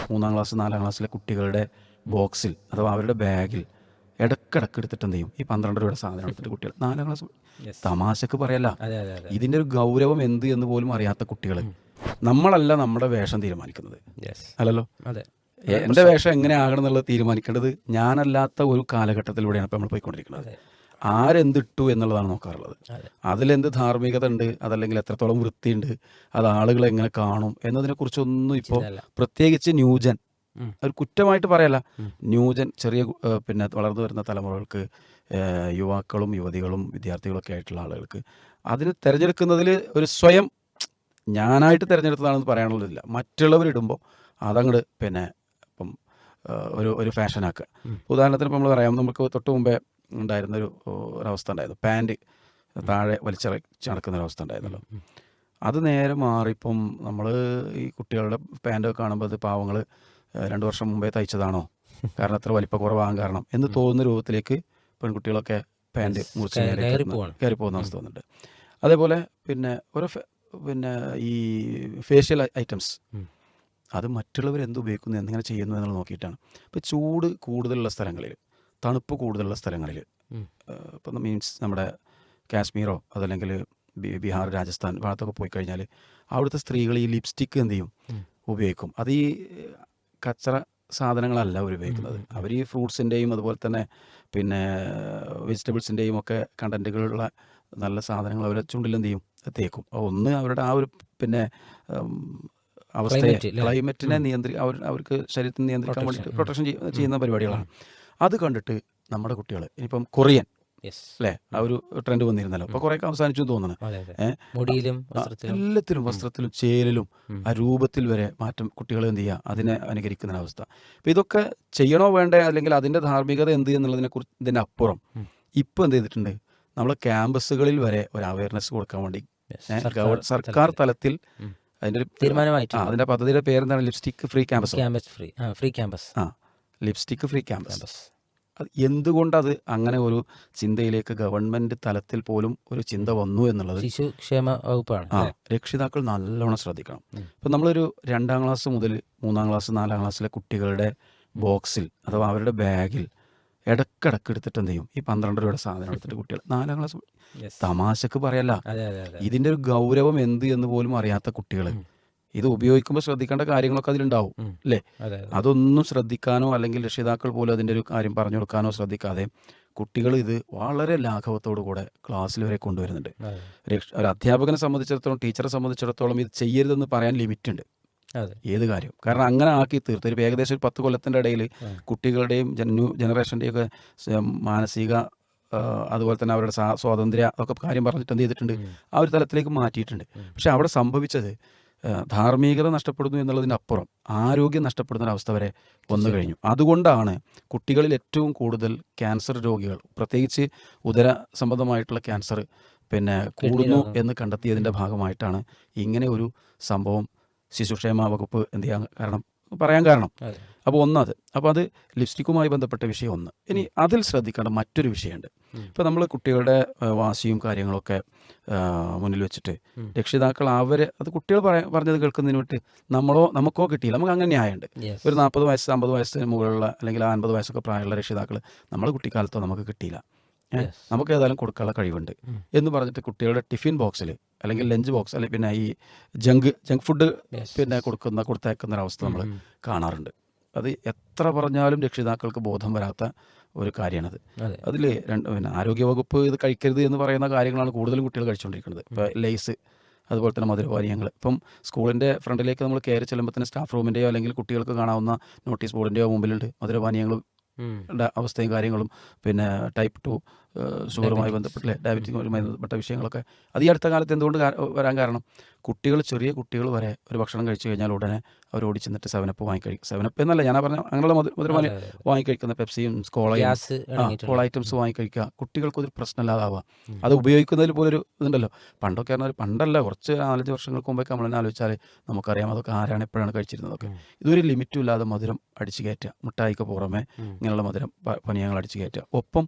3-ാം class 4-ാം ക്ലാസ്സിലെ കുട്ടികളുടെ ബോക്സിൽ അഥവാ അവരുടെ ബാഗിൽ ഇടക്കിടക്ക് എടുത്തിട്ട് എന്ത് ചെയ്യും, ഈ 12 രൂപയുടെ സാധനം എടുത്തിട്ട് കുട്ടികൾ 4-ാം ക്ലാസ് തമാശക്ക് പറയല്ല, ഇതിൻ്റെ ഒരു ഗൗരവം എന്ത് എന്ന് പോലും അറിയാത്ത കുട്ടികൾ. നമ്മളല്ല നമ്മുടെ വേഷം തീരുമാനിക്കുന്നത്, അല്ലല്ലോ. എൻ്റെ വേഷം എങ്ങനെ ആകണം എന്നുള്ളത് തീരുമാനിക്കേണ്ടത് ഞാനല്ലാത്ത ഒരു കാലഘട്ടത്തിലൂടെയാണ് ഇപ്പോൾ നമ്മൾ പോയിക്കൊണ്ടിരിക്കുന്നത്. ആരെന്തിട്ടു എന്നുള്ളതാണ് നോക്കാറുള്ളത്. അതിലെന്ത് ധാർമ്മികത ഉണ്ട്, അതല്ലെങ്കിൽ എത്രത്തോളം വൃത്തിയുണ്ട്, അത് ആളുകൾ എങ്ങനെ കാണും എന്നതിനെക്കുറിച്ചൊന്നും ഇപ്പോൾ പ്രത്യേകിച്ച് ന്യൂജൻ, ഒരു കുറ്റമായിട്ട് പറയല്ല, ന്യൂജൻ ചെറിയ പിന്നെ വളർന്നു വരുന്ന തലമുറകൾക്ക്, യുവാക്കളും യുവതികളും വിദ്യാർത്ഥികളൊക്കെ ആയിട്ടുള്ള ആളുകൾക്ക് അതിന് തിരഞ്ഞെടുക്കുന്നതിൽ ഒരു സ്വയം ഞാനായിട്ട് തിരഞ്ഞെടുത്തതാണെന്ന് പറയാനുള്ളതില്ല. മറ്റുള്ളവരിടുമ്പോൾ അതങ്ങോട്ട് പിന്നെ ഇപ്പം ഒരു ഫാഷനാക്കുക. ഉദാഹരണത്തിന് ഇപ്പം നമ്മൾ പറയാം, നമുക്ക് തൊട്ട് മുമ്പേ ഉണ്ടായിരുന്നൊരു ഒരവസ്ഥ ഉണ്ടായിരുന്നു, പാൻറ്റ് താഴെ വലിച്ചിറച്ച് നടക്കുന്നൊരവസ്ഥ ഉണ്ടായിരുന്നല്ലോ. അത് നേരെ മാറിപ്പം നമ്മൾ ഈ കുട്ടികളുടെ പാൻറ്റൊക്കെ കാണുമ്പോൾ അത് പാവങ്ങൾ 2 വർഷം മുമ്പേ തയ്ച്ചതാണോ, കാരണം അത്ര വലിപ്പക്കുറവാകാൻ കാരണം എന്ന് തോന്നുന്ന രൂപത്തിലേക്ക് പെൺകുട്ടികളൊക്കെ പാൻറ്റ് മുറിച്ച് കയറി പോകുന്ന അവസ്ഥ വന്നിട്ടുണ്ട്. അതേപോലെ പിന്നെ പിന്നെ ഈ ഫേഷ്യൽ ഐറ്റംസ് അത് മറ്റുള്ളവർ എന്ത് ഉപയോഗിക്കുന്നു, എന്തെങ്ങനെ ചെയ്യുന്നു എന്നുള്ളത് നോക്കിയിട്ടാണ്. ഇപ്പോൾ ചൂട് കൂടുതലുള്ള സ്ഥലങ്ങളിൽ, തണുപ്പ് കൂടുതലുള്ള സ്ഥലങ്ങളിൽ, ഇപ്പം മീൻസ് നമ്മുടെ കാശ്മീരോ അതല്ലെങ്കിൽ ബീഹാർ, രാജസ്ഥാൻ ഭാഗത്തൊക്കെ പോയി കഴിഞ്ഞാൽ അവിടുത്തെ സ്ത്രീകൾ ഈ ലിപ്സ്റ്റിക്ക് എന്ത് ചെയ്യും, ഉപയോഗിക്കും. അത് ഈ കച്ചറ സാധനങ്ങളല്ല അവർ ഉപയോഗിക്കുന്നത്. അവർ ഈ ഫ്രൂട്ട്സിൻ്റെയും അതുപോലെ തന്നെ പിന്നെ വെജിറ്റബിൾസിൻ്റെയും ഒക്കെ കണ്ടൻറ്റുകളുള്ള നല്ല സാധനങ്ങൾ അവരെ ചുണ്ടിൽ എന്ത് ചെയ്യും, തേക്കും. ഒന്ന് അവരുടെ ആ ഒരു പിന്നെ അവസ്ഥയെ, ക്ലൈമറ്റിനെ അവർക്ക് ശരീരത്തിന് നിയന്ത്രിക്കാൻ വേണ്ടിയിട്ട് പ്രൊട്ടക്ഷൻ ചെയ്യുന്ന പരിപാടികളാണ്. അത് കണ്ടിട്ട് നമ്മുടെ കുട്ടികൾ ഇനിയിപ്പം കൊറിയൻ അല്ലേ, ആ ഒരു ട്രെൻഡ് വന്നിരുന്നല്ലോ, അപ്പോൾ കുറേയൊക്കെ അവസാനിച്ചു തോന്നുന്നു. എല്ലാത്തിലും, വസ്ത്രത്തിലും ചേലിലും ആ രൂപത്തിൽ വരെ മാറ്റം കുട്ടികൾ എന്ത് ചെയ്യുക, അതിനെ അനുകരിക്കുന്ന അവസ്ഥ. അപ്പോൾ ഇതൊക്കെ ചെയ്യണോ വേണ്ടേ, അല്ലെങ്കിൽ അതിൻ്റെ ധാർമ്മികത എന്ത് എന്നുള്ളതിനെക്കുറിച്ച് ഇതിൻ്റെ അപ്പുറം ഇപ്പോൾ എന്ത് ചെയ്തിട്ടുണ്ട്, നമ്മൾ ക്യാമ്പസുകളിൽ വരെ ഒരു അവയർനെസ് കൊടുക്കാൻ വേണ്ടി സർക്കാർ തലത്തിൽ അതിൻ്റെ ഒരു തീരുമാനമായി. അതിൻ്റെ പദ്ധതിയുടെ പേരെന്താണ്, lipstick free campus. Lipstick free campus. അത് എന്തുകൊണ്ടത് അങ്ങനെ ഒരു ചിന്തയിലേക്ക് ഗവൺമെൻറ് തലത്തിൽ പോലും ഒരു ചിന്ത വന്നു എന്നുള്ളത് ശിശുക്ഷേമ വകുപ്പാണ്. രക്ഷിതാക്കൾ നല്ലോണം ശ്രദ്ധിക്കണം. ഇപ്പം നമ്മളൊരു 2-ാം ക്ലാസ് മുതൽ 3-ാം ക്ലാസ് 4-ാം ക്ലാസ്സിലെ കുട്ടികളുടെ ബോക്സിൽ അഥവാ അവരുടെ ബാഗിൽ ഇടക്കിടക്ക് എടുത്തിട്ട് എന്ത് ചെയ്യും, ഈ 12 രൂപയുടെ സാധനം എടുത്തിട്ട് കുട്ടികൾ 4-ാം ക്ലാസ് തമാശക്ക് പറയല്ല, ഇതിൻ്റെ ഒരു ഗൗരവം എന്ത് എന്ന് പോലും അറിയാത്ത കുട്ടികൾ ഇത് ഉപയോഗിക്കുമ്പോൾ ശ്രദ്ധിക്കേണ്ട കാര്യങ്ങളൊക്കെ അതിലുണ്ടാവും അല്ലേ. അതൊന്നും ശ്രദ്ധിക്കാനോ അല്ലെങ്കിൽ രക്ഷിതാക്കൾ പോലും അതിൻ്റെ ഒരു കാര്യം പറഞ്ഞു കൊടുക്കാനോ ശ്രദ്ധിക്കാതെ കുട്ടികൾ ഇത് വളരെ ലാഘവത്തോടു കൂടെ ക്ലാസ്സിൽ വരെ കൊണ്ടുവരുന്നുണ്ട്. ഒരു അധ്യാപകനെ സംബന്ധിച്ചിടത്തോളം, ടീച്ചറെ സംബന്ധിച്ചിടത്തോളം ഇത് ചെയ്യരുതെന്ന് പറയാൻ ലിമിറ്റ് ഉണ്ട് ഏത് കാര്യം. കാരണം അങ്ങനെ ആക്കി തീർത്ത് ഒരു ഏകദേശം ഒരു 10 കൊല്ലത്തിൻ്റെ ഇടയിൽ കുട്ടികളുടെയും ന്യൂ ജനറേഷൻ്റെയും ഒക്കെ മാനസിക അതുപോലെ തന്നെ അവരുടെ സ്വാതന്ത്ര്യ ഒക്കെ കാര്യം പറഞ്ഞിട്ട് എന്ത് ചെയ്തിട്ടുണ്ട്, ആ ഒരു തലത്തിലേക്ക് മാറ്റിയിട്ടുണ്ട്. പക്ഷെ അവിടെ സംഭവിച്ചത് ധാർമ്മികത നഷ്ടപ്പെടുന്നു എന്നുള്ളതിനപ്പുറം ആരോഗ്യം നഷ്ടപ്പെടുന്ന അവസ്ഥ വരെ വന്നു കഴിഞ്ഞു. അതുകൊണ്ടാണ് കുട്ടികളിൽ ഏറ്റവും കൂടുതൽ ക്യാൻസർ രോഗികൾ, പ്രത്യേകിച്ച് ഉദര സംബന്ധമായിട്ടുള്ള ക്യാൻസർ പിന്നെ കൂടുന്നു എന്ന് കണ്ടെത്തിയതിൻ്റെ ഭാഗമായിട്ടാണ് ഇങ്ങനെ ഒരു സംഭവം ശിശുക്ഷേമ വകുപ്പ് എന്ത് ചെയ്യാൻ പറയാൻ കാരണം. അപ്പോൾ ഒന്നത്, അപ്പോൾ അത് ലിപ്സ്റ്റിക്കുമായി ബന്ധപ്പെട്ട വിഷയം ഒന്ന്. ഇനി അതിൽ ശ്രദ്ധിക്കേണ്ട മറ്റൊരു വിഷയമുണ്ട്. ഇപ്പോൾ നമ്മൾ കുട്ടികളുടെ വാശിയും കാര്യങ്ങളൊക്കെ മുന്നിൽ വെച്ചിട്ട് രക്ഷിതാക്കൾ അത് കുട്ടികൾ പറഞ്ഞത് കേൾക്കുന്നതിന് വേണ്ടി നമുക്കോ കിട്ടിയില്ല, നമുക്ക് അങ്ങനെ ന്യായമുണ്ട്. ഒരു 40 വയസ്സ് 50 വയസ്സിന് മുകളിലുള്ള അല്ലെങ്കിൽ 50 വയസ്സൊക്കെ പ്രായമുള്ള രക്ഷിതാക്കൾ നമ്മുടെ കുട്ടിക്കാലത്തോ നമുക്ക് കിട്ടിയില്ല, നമുക്ക് ഏതായാലും കൊടുക്കാനുള്ള കഴിവുണ്ട് എന്ന് പറഞ്ഞിട്ട് കുട്ടികളുടെ ടിഫിൻ ബോക്സിൽ അല്ലെങ്കിൽ ലഞ്ച് ബോക്സ് അല്ലെങ്കിൽ പിന്നെ ഈ ജങ്ക് ഫുഡ് പിന്നെ കൊടുത്തേക്കുന്ന ഒരവസ്ഥ നമ്മൾ കാണാറുണ്ട്. അത് എത്ര പറഞ്ഞാലും രക്ഷിതാക്കൾക്ക് ബോധം വരാത്ത ഒരു കാര്യമാണത്. അതിൽ പിന്നെ ആരോഗ്യവകുപ്പ് ഇത് കഴിക്കരുത് എന്ന് പറയുന്ന കാര്യങ്ങളാണ് കൂടുതലും കുട്ടികൾ കഴിച്ചുകൊണ്ടിരിക്കുന്നത്. ഇപ്പോൾ ലേസ്, അതുപോലെ തന്നെ മധുരപാനീയങ്ങൾ. ഇപ്പം സ്കൂളിൻ്റെ ഫ്രണ്ടിലേക്ക് നമ്മൾ കയറി ചെല്ലുമ്പോൾ തന്നെ സ്റ്റാഫ് റൂമിൻ്റെയോ അല്ലെങ്കിൽ കുട്ടികൾക്ക് കാണാവുന്ന നോട്ടീസ് ബോർഡിൻ്റെയോ മുമ്പിലുണ്ട് മധുരപാനീയങ്ങൾ അവസ്ഥയും കാര്യങ്ങളും, പിന്നെ ടൈപ്പ് 2 ഷുഗറുമായി ബന്ധപ്പെട്ടില്ലേ, ഡയബറ്റിസുമായി ബന്ധപ്പെട്ട വിഷയങ്ങളൊക്കെ. അത് ഈ അടുത്ത കാലത്ത് എന്തുകൊണ്ട് വരാൻ കാരണം, ചെറിയ കുട്ടികൾ വരെ ഒരു ഭക്ഷണം കഴിച്ചു കഴിഞ്ഞാൽ ഉടനെ അവർ ഓടി ചെന്നിട്ട് 7up വാങ്ങിക്കഴിക്കും. 7up എന്നല്ല ഞാൻ പറഞ്ഞ അങ്ങനെയുള്ള മധുരപാനീയം വാങ്ങിക്കഴിക്കുന്ന, പെപ്സിയും കോള ഐറ്റംസ് വാങ്ങിക്കഴിക്കുക. കുട്ടികൾക്കൊരു പ്രശ്നമില്ലാതാവുക. അത് ഉപയോഗിക്കുന്നതിൽ പോലൊരു ഇതുണ്ടല്ലോ. പണ്ടൊക്കെ പറഞ്ഞാൽ പണ്ടല്ല, കുറച്ച് 4-5 വർഷങ്ങൾക്ക് മുമ്പൊക്കെ നമ്മൾ തന്നെ ആലോചിച്ചാൽ നമുക്കറിയാം അതൊക്കെ ആരാണ് എപ്പോഴാണ് കഴിച്ചിരുന്നതൊക്കെ. ഇതൊരു ലിമിറ്റും ഇല്ലാതെ മധുരം അടിച്ചു കയറ്റുക, മിഠായിക്ക് പുറമെ ഇങ്ങനെയുള്ള മധുരം പാനീയങ്ങൾ അടിച്ചു കയറ്റുക. ഒപ്പം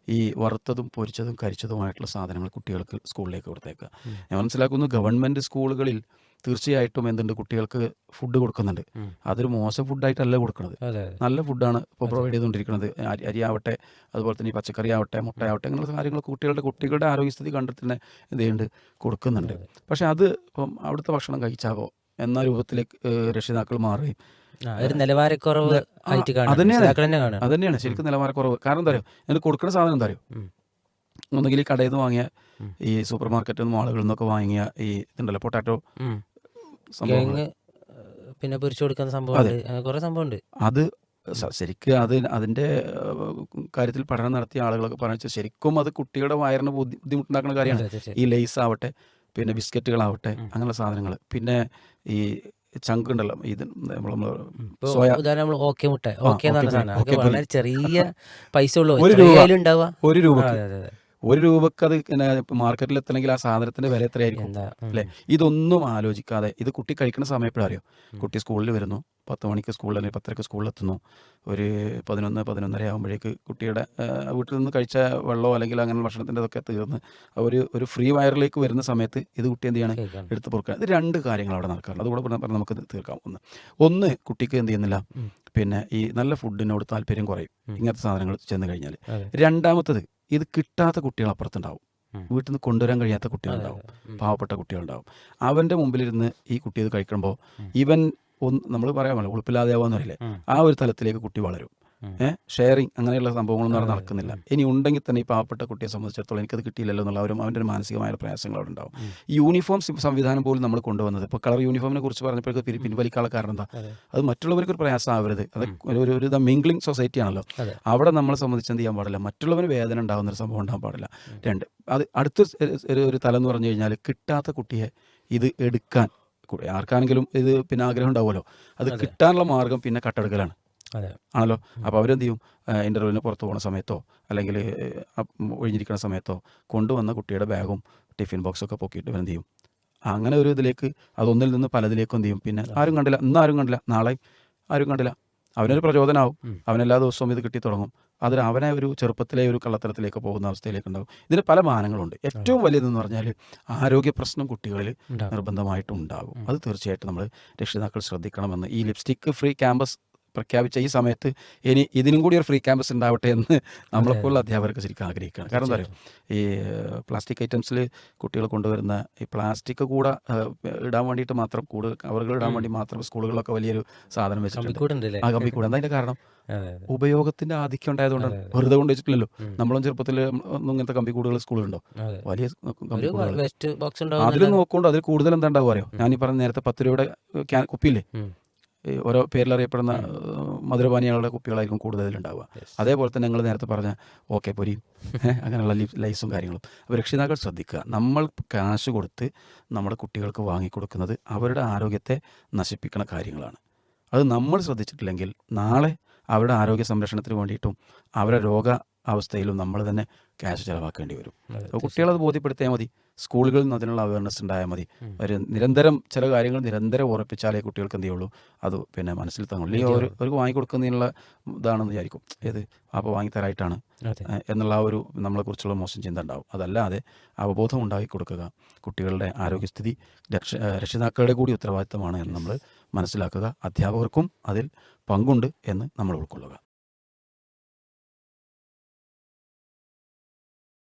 ഈ വറുത്തതും പൊരിച്ചതും കരിച്ചതുമായിട്ടുള്ള സാധനങ്ങൾ കുട്ടികൾക്ക് സ്കൂളിലേക്ക് കൊടുത്തേക്കുക. ഞാൻ മനസ്സിലാക്കുന്നു ഗവൺമെൻറ് സ്കൂളുകളിൽ തീർച്ചയായിട്ടും എന്തുണ്ട്, കുട്ടികൾക്ക് ഫുഡ് കൊടുക്കുന്നുണ്ട്. ഉം. അതൊരു മോശം ഫുഡായിട്ടല്ല കൊടുക്കുന്നത്, അതെ നല്ല ഫുഡാണ് ഇപ്പോൾ അതെ പ്രൊവൈഡ് ചെയ്തുകൊണ്ടിരിക്കുന്നത്. അരിയാവട്ടെ, അതുപോലെ തന്നെ ഈ പച്ചക്കറി ആവട്ടെ, മുട്ടയാവട്ടെ, അങ്ങനെയുള്ള കാര്യങ്ങളൊക്കെ കുട്ടികളുടെ ആരോഗ്യസ്ഥിതി കണ്ടിട്ട് തന്നെ എന്ത് ചെയ്യുന്നുണ്ട്, കൊടുക്കുന്നുണ്ട്. അതെ. പക്ഷെ അത് ഇപ്പം അവിടുത്തെ ഭക്ഷണം കഴിച്ചാവോ എന്ന രൂപത്തിലേക്ക് രക്ഷിതാക്കൾ മാറുകയും ഒരു നിലവാരക്കുറവ് ന- ആ, ആയിട്ട് കാണുകയാണ്, അതന്നെയാണ് രക്ഷിതാക്കൾ തന്നെ കാണുകയാണ്. അതന്നെയാണ് ശരിക്കും നിലവാരക്കുറവ്. കാരണം എന്താ അറിയോ, എനിക്ക് കൊടുക്കുന്ന സാധനം എന്താ അറിയോ, ഉം. ഒന്നുകിൽ ഈ കടയിൽ നിന്ന് വാങ്ങിയ, ഉം. ഈ സൂപ്പർ മാർക്കറ്റിൽ നിന്നും ആളുകളിൽ നിന്നൊക്കെ വാങ്ങിയ ഈ ഇതുണ്ടല്ലോ പൊട്ടാറ്റോ ഉം. സംഭവങ്ങൾ. കിഴങ്ങ് പിന്നെ പൊരിച്ചു കൊടുക്കുന്ന അതെ, സംഭവമുണ്ട്, അങ്ങനെ കുറേ സംഭവമുണ്ട്. അത് ശരിക്കും അതിൻ്റെ കാര്യത്തിൽ പഠനം നടത്തിയ ആളുകളൊക്കെ പറഞ്ഞു, ശരിക്കും അത് കുട്ടികളുടെ വയറിന് ബുദ്ധിമുട്ടുണ്ടാക്കുന്ന കാര്യമാണ്. അതെ ഈ തീർച്ചയായും. ലേസ് ആവട്ടെ, പിന്നെ ബിസ്ക്കറ്റുകളാവട്ടെ, അങ്ങനെയുള്ള സാധനങ്ങൾ, പിന്നെ ഈ ചങ്ക് ഉണ്ടല്ലോ, ഇത് നമ്മൾ ഇപ്പോൾ സോയ, ഉദാഹരണം നമ്മൾ ഓക്കെ മുട്ട, ഓക്കെ എന്ന് ഓക്കെ പറഞ്ഞ പൊരി, സാധനം, അതൊക്കെ ഓക്കെ പൊരി, വളരെ ചെറിയ പൈസ ഉള്ളൂ, ഒരു എത്ര രൂപ, അതിലുണ്ടാവുക. ഒരു രൂപക്ക്, അതെ അതെ അതെ. ഒരു രൂപക്ക് അത് പിന്നെ മാർക്കറ്റിൽ എത്തണമെങ്കിൽ ആ സാധനത്തിന്റെ വില എത്രയായിരിക്കും എന്താ അല്ലേ? ഇതൊന്നും ആലോചിക്കാതെ ഇത് കുട്ടി കഴിക്കുന്ന സമയം എപ്പോഴും അറിയോ, കുട്ടി സ്കൂളിൽ വരുന്നു, 10 മണിക്ക് സ്കൂളിൽ അല്ലെങ്കിൽ 10:30 സ്കൂളിലെത്തുന്നു, ഒരു 11-11:30 ആകുമ്പോഴേക്ക് കുട്ടിയുടെ വീട്ടിൽ നിന്ന് കഴിച്ച വെള്ളമോ അല്ലെങ്കിൽ അങ്ങനെ ഭക്ഷണത്തിൻ്റെ ഇതൊക്കെ തീർന്ന് ഒരു ഫ്രീ വയറിലേക്ക് വരുന്ന സമയത്ത് ഇത് കുട്ടി എന്ത് ചെയ്യാണ്, കേൾക്കാണ്. എടുത്ത് പൊറുക്കുക. ഇത് രണ്ട് കാര്യങ്ങൾ അവിടെ നടക്കാറുണ്ട്. അതുകൂടെ പറഞ്ഞ് നമുക്ക് തീർക്കാം. ഒന്ന് കുട്ടിക്ക് എന്ത് ചെയ്യുന്നില്ല, പിന്നെ ഈ നല്ല ഫുഡിനോട് താല്പര്യം കുറയും ഇങ്ങനത്തെ സാധനങ്ങൾ ചെന്ന് കഴിഞ്ഞാൽ. അതെ രണ്ടാമത്തത്, ഇത് കിട്ടാത്ത കുട്ടികൾ അപ്പുറത്തുണ്ടാവും, വീട്ടിൽ നിന്ന് കൊണ്ടുവരാൻ കഴിയാത്ത അതെ കുട്ടികളുണ്ടാവും, അതെ. പാവപ്പെട്ട കുട്ടികളുണ്ടാവും. അവൻ്റെ മുമ്പിലിരുന്ന് ഈ കുട്ടി ഇത് കഴിക്കുമ്പോൾ ഇവൻ നമ്മൾ പറയാമല്ലോ ഉളുപ്പില്ലാതെയാവാന്ന് പറയില്ലേ, ആ ഒരു തലത്തിലേക്ക് കുട്ടി വളരും. ഷെയറിങ് അങ്ങനെയുള്ള സംഭവങ്ങളൊന്നും അവിടെ നടക്കുന്നില്ല. ഇനി ഉണ്ടെങ്കിൽ തന്നെ ഈ പാവപ്പെട്ട കുട്ടിയെ സംബന്ധിച്ചിടത്തോളം എനിക്കത് കിട്ടിയില്ലല്ലോ എന്നുള്ള അവൻ്റെ ഒരു മാനസികമായ പ്രയാസങ്ങൾ അവിടെ ഉണ്ടാവും. ഈ യൂണിഫോം സംവിധാനം പോലും നമ്മൾ കൊണ്ടുവന്നത്, ഇപ്പോൾ കളർ യൂണിഫോമിനെ കുറിച്ച് പറഞ്ഞപ്പോഴേക്ക് പിൻവലിക്കാനുള്ള കാരണം എന്താ, അത് മറ്റുള്ളവർക്കൊരു പ്രയാസം ആവരുത്. അത് ഒരു മിംഗ്ലിംഗ് സൊസൈറ്റി ആണല്ലോ. അതെ. അവിടെ നമ്മളെ സംബന്ധിച്ച് എന്ത് ചെയ്യാൻ പാടില്ല, മറ്റുള്ളവന് വേദന ഉണ്ടാകുന്നൊരു സംഭവം ഉണ്ടാകാൻ പാടില്ല. രണ്ട്, അത് അടുത്ത ഒരു തലം എന്ന് പറഞ്ഞു കഴിഞ്ഞാൽ, കിട്ടാത്ത കുട്ടിയെ ഇത് എടുക്കാൻ ആർക്കാണെങ്കിലും ഇത് പിന്നെ ആഗ്രഹം ഉണ്ടാവുമല്ലോ, അത് അതെ കിട്ടാനുള്ള മാർഗം പിന്നെ കട്ടെടുക്കലാണ് അതെ. ആണല്ലോ. അപ്പോൾ അവരെന്ത് ചെയ്യും, ഇൻ്റർവ്യൂവിന് പുറത്ത് പോകുന്ന സമയത്തോ അല്ലെങ്കിൽ ഒഴിഞ്ഞിരിക്കുന്ന സമയത്തോ കൊണ്ടുവന്ന കുട്ടിയുടെ ബാഗും ടിഫിൻ ബോക്സൊക്കെ പൊക്കിയിട്ട് ഇവരെന്ത് ചെയ്യും, അങ്ങനെ ഒരു ഇതിലേക്ക്, അതൊന്നിൽ നിന്ന് പലതിലേക്കും എന്ത് ചെയ്യും, പിന്നെ ആരും കണ്ടില്ല, ഇന്ന് ആരും കണ്ടില്ല, നാളെ ആരും കണ്ടില്ല, അവനൊരു പ്രചോദനമാവും, അവനെല്ലാ ദിവസവും ഇത് കിട്ടി തുടങ്ങും, അതിൽ അവനെ ഒരു ചെറുപ്പത്തിലെ ഒരു കള്ളത്തരത്തിലേക്ക് പോകുന്ന അവസ്ഥയിലേക്ക് ഉണ്ടാവും. ഇതിന് പല മാനങ്ങളുണ്ട്. ഏറ്റവും വലിയതെന്ന് പറഞ്ഞാൽ ആരോഗ്യ പ്രശ്നം കുട്ടികളിൽ ഉണ്ടാവും. നിർബന്ധമായിട്ടും ഉണ്ടാകും. അത് തീർച്ചയായിട്ടും നമ്മൾ രക്ഷിതാക്കൾ ശ്രദ്ധിക്കണമെന്ന് ഈ ലിപ്സ്റ്റിക് ഫ്രീ ക്യാമ്പസ് പ്രഖ്യാപിച്ച ഈ സമയത്ത് ഇനി ഇതിനും കൂടി ഒരു ഫ്രീ ക്യാമ്പസ് ഉണ്ടാവട്ടെ എന്ന് നമ്മളെപ്പോലുള്ള അധ്യാപകർക്ക് ശരിക്കും ആഗ്രഹിക്കുകയാണ്. കാരണം എന്താ പറയുക, ഈ പ്ലാസ്റ്റിക് ഐറ്റംസിൽ കുട്ടികൾ കൊണ്ടുവരുന്ന ഈ പ്ലാസ്റ്റിക് കൂടെ ഇടാൻ വേണ്ടിയിട്ട് മാത്രം, കവറുകൾ ഇടാൻ വേണ്ടി മാത്രം സ്കൂളുകളിലൊക്കെ വലിയൊരു സാധനം വെച്ചിട്ടുണ്ട്. കമ്പിക്കൂടുണ്ടല്ലേ? ആ കമ്പിക്കൂട്, എന്താ അതിൻ്റെ കാരണം, അതെ അതെ ഉപയോഗത്തിന്റെ ആധിക്യം ഉണ്ടായതുകൊണ്ടാണ്. അതെ അതെ. വെറുതെ കൊണ്ട് വെച്ചിട്ടില്ലല്ലോ. നമ്മളും ചെറുപ്പത്തിൽ ഒന്നും ഇങ്ങനത്തെ കമ്പിക്കൂടുകൾ സ്കൂളിലുണ്ടോ, അതെ. വലിയ ഒരു കമ്പിക്കൂടുകൾ. വേസ്റ്റ് ബോക്സ് അതിൽ ഉണ്ടാവും. നോക്കുകൊണ്ട് അതിൽ കൂടുതൽ എന്താ ഉണ്ടാവുക അറിയോ, ഞാൻ ഈ പറഞ്ഞ നേരത്തെ 10 രൂപയുടെ കുപ്പിയില്ലേ, ഈ ഓരോ പേരിലറിയപ്പെടുന്ന മധുരപാനീയങ്ങളുടെ കുപ്പികളായിരിക്കും കൂടുതലുണ്ടാവുക. അതേപോലെ തന്നെ ഞങ്ങൾ നേരത്തെ പറഞ്ഞ ഓക്കെ പൊരി, അങ്ങനെയുള്ള ലൈസും കാര്യങ്ങളും. അപ്പോൾ രക്ഷിതാക്കൾ ശ്രദ്ധിക്കുക, നമ്മൾ കാശ് കൊടുത്ത് നമ്മുടെ കുട്ടികൾക്ക് വാങ്ങിക്കൊടുക്കുന്നത് അവരുടെ ആരോഗ്യത്തെ നശിപ്പിക്കുന്ന കാര്യങ്ങളാണ്. അത് നമ്മൾ ശ്രദ്ധിച്ചിട്ടില്ലെങ്കിൽ നാളെ അവരുടെ ആരോഗ്യ സംരക്ഷണത്തിന് വേണ്ടിയിട്ടും അവരുടെ അവസ്ഥയിലും നമ്മൾ തന്നെ ക്യാഷ് ചിലവാക്കേണ്ടി വരും. അപ്പോൾ കുട്ടികളത് ബോധ്യപ്പെടുത്തിയാൽ മതി, സ്കൂളുകളിൽ നിന്ന് അതിനുള്ള അവയർനെസ് ഉണ്ടായാൽ മതി. ഒരു നിരന്തരം ചില കാര്യങ്ങൾ നിരന്തരം ഓർപ്പിച്ചാലേ കുട്ടികൾക്ക് എന്ത് ചെയ്യുള്ളൂ, അത് പിന്നെ മനസ്സിൽ തങ്ങുള്ളൂ. ഈ ഒരു വാങ്ങിക്കൊടുക്കുന്നതിനുള്ള ഇതാണെന്ന് വിചാരിക്കും, ഏത് അപ്പോൾ വാങ്ങിത്തരായിട്ടാണ് എന്നുള്ള ആ ഒരു നമ്മളെക്കുറിച്ചുള്ള മോശം ചിന്ത ഉണ്ടാവും. അതല്ലാതെ അവബോധം ഉണ്ടാക്കി കൊടുക്കുക, കുട്ടികളുടെ ആരോഗ്യസ്ഥിതി രക്ഷിതാക്കളുടെ കൂടി ഉത്തരവാദിത്തമാണ് എന്ന് നമ്മൾ മനസ്സിലാക്കുക. അധ്യാപകർക്കും അതിൽ പങ്കുണ്ട് എന്ന് നമ്മൾ ഉൾക്കൊള്ളുക.